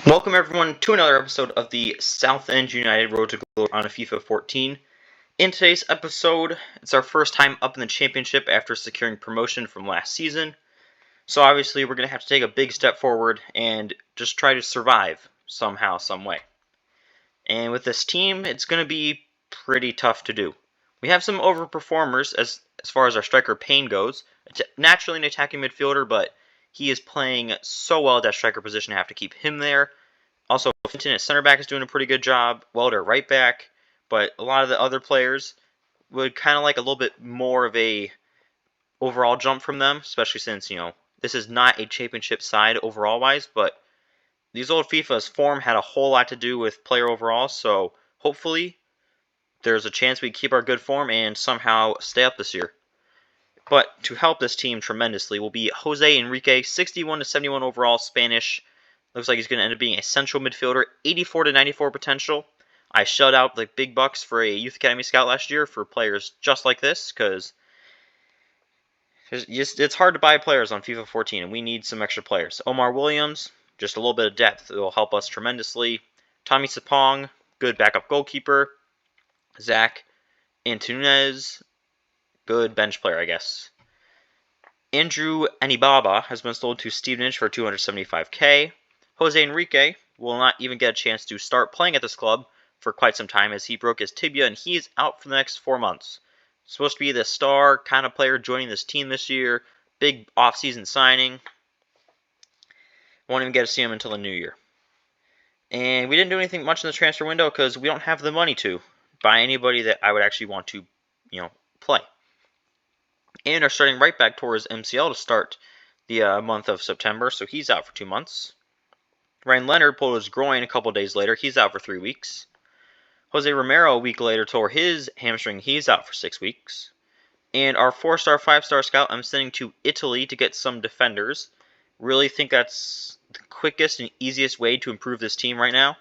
Welcome everyone to another episode of the Southend United Road to Glory on a FIFA 14. In today's episode, it's our first time up in the championship after securing promotion from last season. So obviously we're going to have to take a big step forward and just try to survive somehow, some way. And with this team, it's going to be pretty tough to do. We have some overperformers as far as our striker Payne goes. Naturally an attacking midfielder, but he is playing so well at that striker position, I have to keep him there. Also, Fenton at center back is doing a pretty good job. Welder at right back. But a lot of the other players would kind of like a little bit more of a overall jump from them, especially since, this is not a championship side overall-wise, but these old FIFA's form had a whole lot to do with player overall, so hopefully there's a chance we keep our good form and somehow stay up this year. But to help this team tremendously will be Jose Enrique, 61 to 71 overall, Spanish. Looks like he's going to end up being a central midfielder, 84 to 94 potential. I shelled out the big bucks for a Youth Academy scout last year for players just like this, because it's hard to buy players on FIFA 14, and we need some extra players. Omar Williams, just a little bit of depth. It will help us tremendously. Tommy Sapong, good backup goalkeeper. Zach Antunes, good bench player, I guess. Andrew Anibaba has been sold to Stevenage for $275K. Jose Enrique will not even get a chance to start playing at this club for quite some time as he broke his tibia and he is out for the next 4 months. Supposed to be the star kind of player joining this team this year. Big off-season signing. Won't even get to see him until the new year. And we didn't do anything much in the transfer window because we don't have the money to buy anybody that I would actually want to, play. And our starting right back tore his MCL to start the month of September, so he's out for 2 months. Ryan Leonard pulled his groin a couple days later. He's out for 3 weeks. Jose Romero a week later tore his hamstring. He's out for 6 weeks. And our 4-star, 5-star scout I'm sending to Italy to get some defenders. Really think that's the quickest and easiest way to improve this team right now.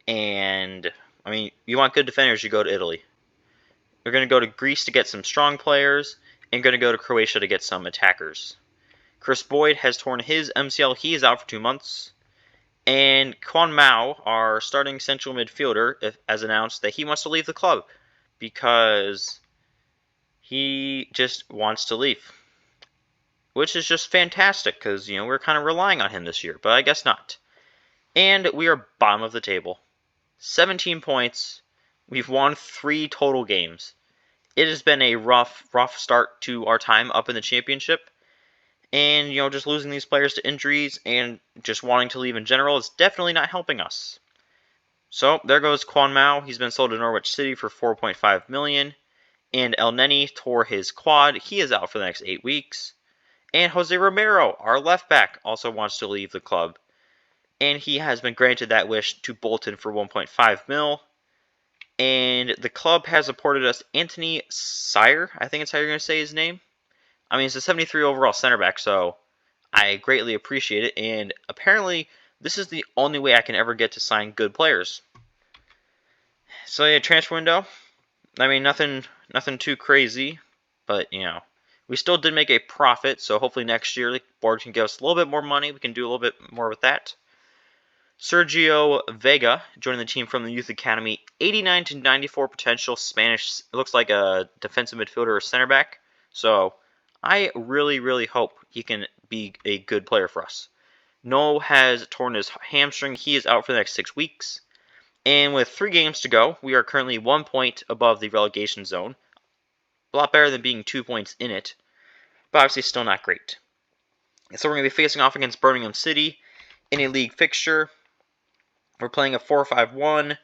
And, you want good defenders, you go to Italy. We're going to go to Greece to get some strong players. And going to go to Croatia to get some attackers. Chris Boyd has torn his MCL. He is out for 2 months. And Quan Mao, our starting central midfielder, has announced that he wants to leave the club because he just wants to leave. Which is just fantastic because, we're kind of relying on him this year, but I guess not. And we are bottom of the table. 17 points. We've won 3 total games. It has been a rough start to our time up in the championship. And, just losing these players to injuries and just wanting to leave in general is definitely not helping us. So, there goes Quan Mao. He's been sold to Norwich City for $4.5 million. And El Neni tore his quad. He is out for the next 8 weeks. And Jose Romero, our left back, also wants to leave the club. And he has been granted that wish to Bolton for $1.5 million. And the club has apported us Anthony Sire. I think it's how you're going to say his name. It's a 73 overall center back, so I greatly appreciate it. And apparently, this is the only way I can ever get to sign good players. So yeah, transfer window. Nothing too crazy, but we still did make a profit. So hopefully next year the board can give us a little bit more money. We can do a little bit more with that. Sergio Vega joining the team from the Youth Academy, 89 to 94 potential, Spanish. It looks like a defensive midfielder or center back. So I really, really hope he can be a good player for us. No has torn his hamstring. He is out for the next 6 weeks. And with 3 games to go, we are currently 1 point above the relegation zone. A lot better than being 2 points in it, but obviously still not great. So we're going to be facing off against Birmingham City in a league fixture. We're playing a 4-5-1.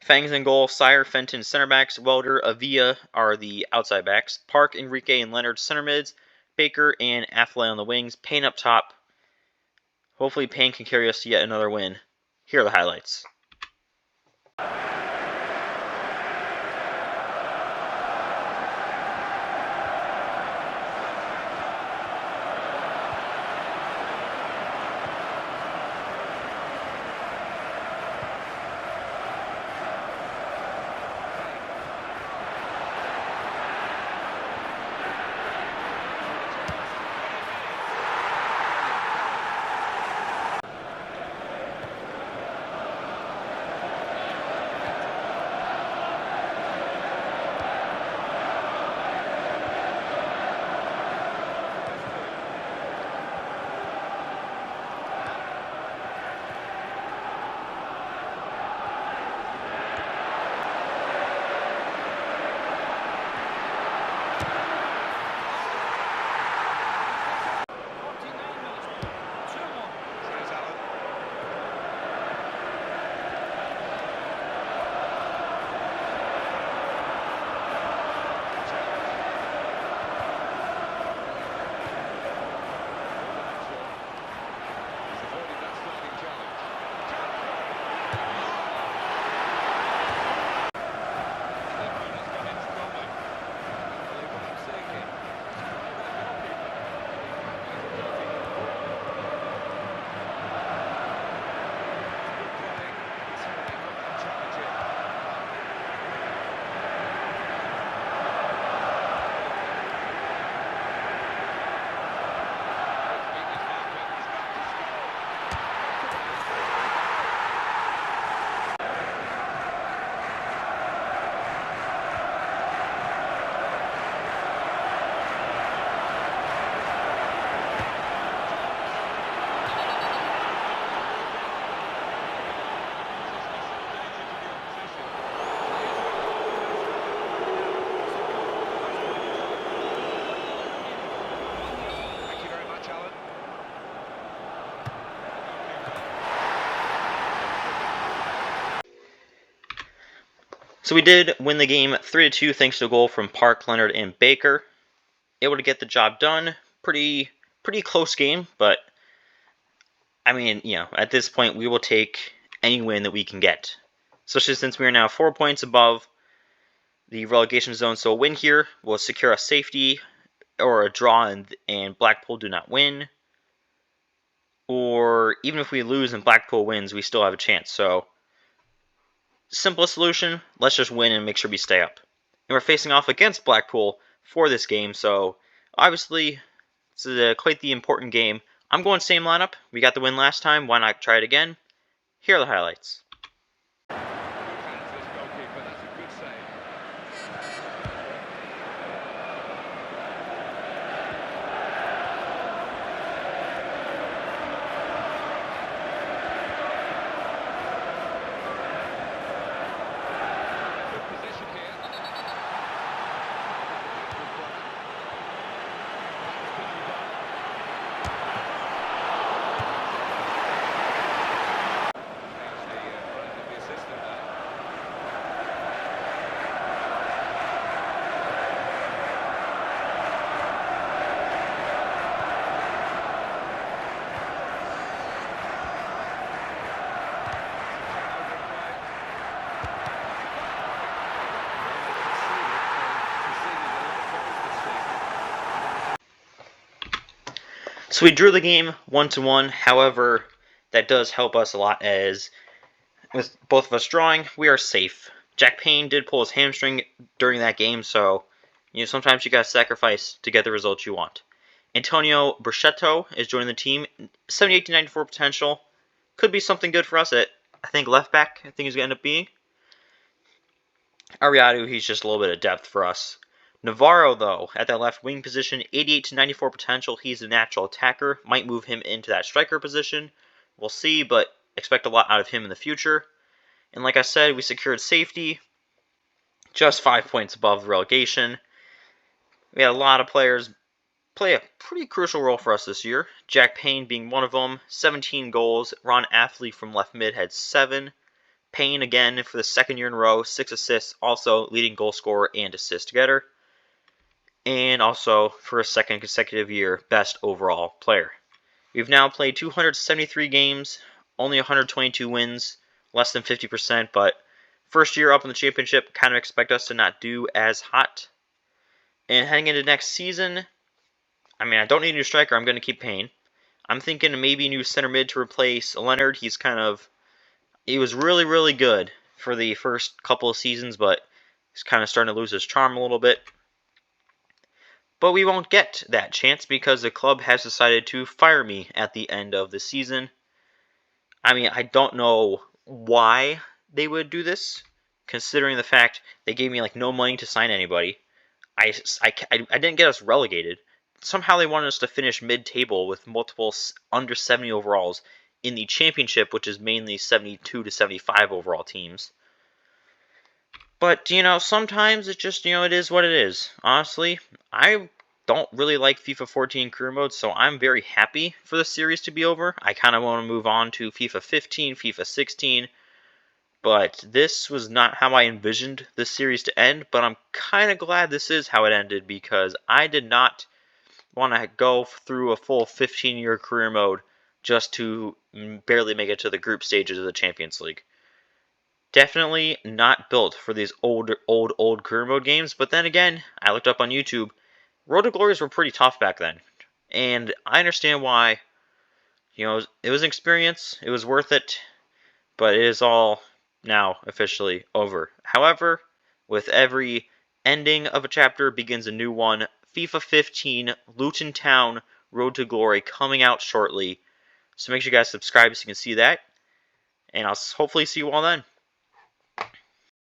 Fangs in goal, Sire, Fenton, center backs, Welder, Avila are the outside backs. Park, Enrique, and Leonard, center mids. Baker and Affley on the wings. Payne up top. Hopefully Payne can carry us to yet another win. Here are the highlights. So we did win the game 3-2 thanks to a goal from Park, Leonard, and Baker. Able to get the job done. Pretty close game, but I mean, at this point we will take any win that we can get. Especially since we are now 4 points above the relegation zone. So a win here will secure a safety, or a draw and Blackpool do not win. Or even if we lose and Blackpool wins, we still have a chance. So simplest solution, let's just win and make sure we stay up. And we're facing off against Blackpool for this game, so obviously it's quite the important game. I'm going same lineup. We got the win last time. Why not try it again? Here are the highlights. So we drew the game 1-1. However, that does help us a lot, as with both of us drawing, we are safe. Jack Payne did pull his hamstring during that game, so sometimes you gotta sacrifice to get the results you want. Antonio Bruschetto is joining the team. 78 to 94 potential. Could be something good for us at, I think, left back. I think he's gonna end up being. Ariadu, he's just a little bit of depth for us. Navarro, though, at that left wing position, 88 to 94 potential. He's a natural attacker. Might move him into that striker position. We'll see, but expect a lot out of him in the future. And like I said, we secured safety. Just 5 points above relegation. We had a lot of players play a pretty crucial role for us this year. Jack Payne being one of them. 17 goals. Ron Athley from left mid had 7. Payne, again, for the second year in a row, 6 assists. Also leading goal scorer and assist getter. And also, for a second consecutive year, best overall player. We've now played 273 games, only 122 wins, less than 50%, but first year up in the championship, kind of expect us to not do as hot. And heading into next season, I mean, I don't need a new striker, I'm going to keep Payne. I'm thinking maybe a new center mid to replace Leonard. He was really, really good for the first couple of seasons, but he's kind of starting to lose his charm a little bit. But we won't get that chance because the club has decided to fire me at the end of the season. I mean, I don't know why they would do this, considering the fact they gave me no money to sign anybody. I didn't get us relegated. Somehow they wanted us to finish mid-table with multiple under 70 overalls in the championship, which is mainly 72 to 75 overall teams. But, sometimes it just, it is what it is. Honestly, I don't really like FIFA 14 career mode, so I'm very happy for the series to be over. I kind of want to move on to FIFA 15, FIFA 16, but this was not how I envisioned this series to end, but I'm kind of glad this is how it ended, because I did not want to go through a full 15-year career mode just to barely make it to the group stages of the Champions League. Definitely not built for these old career mode games, but then again, I looked up on YouTube. Road to Glories were pretty tough back then, and I understand why. It was an experience, it was worth it, but it is all now officially over. However, with every ending of a chapter begins a new one. FIFA 15 Luton Town Road to Glory coming out shortly, so make sure you guys subscribe so you can see that, and I'll hopefully see you all then.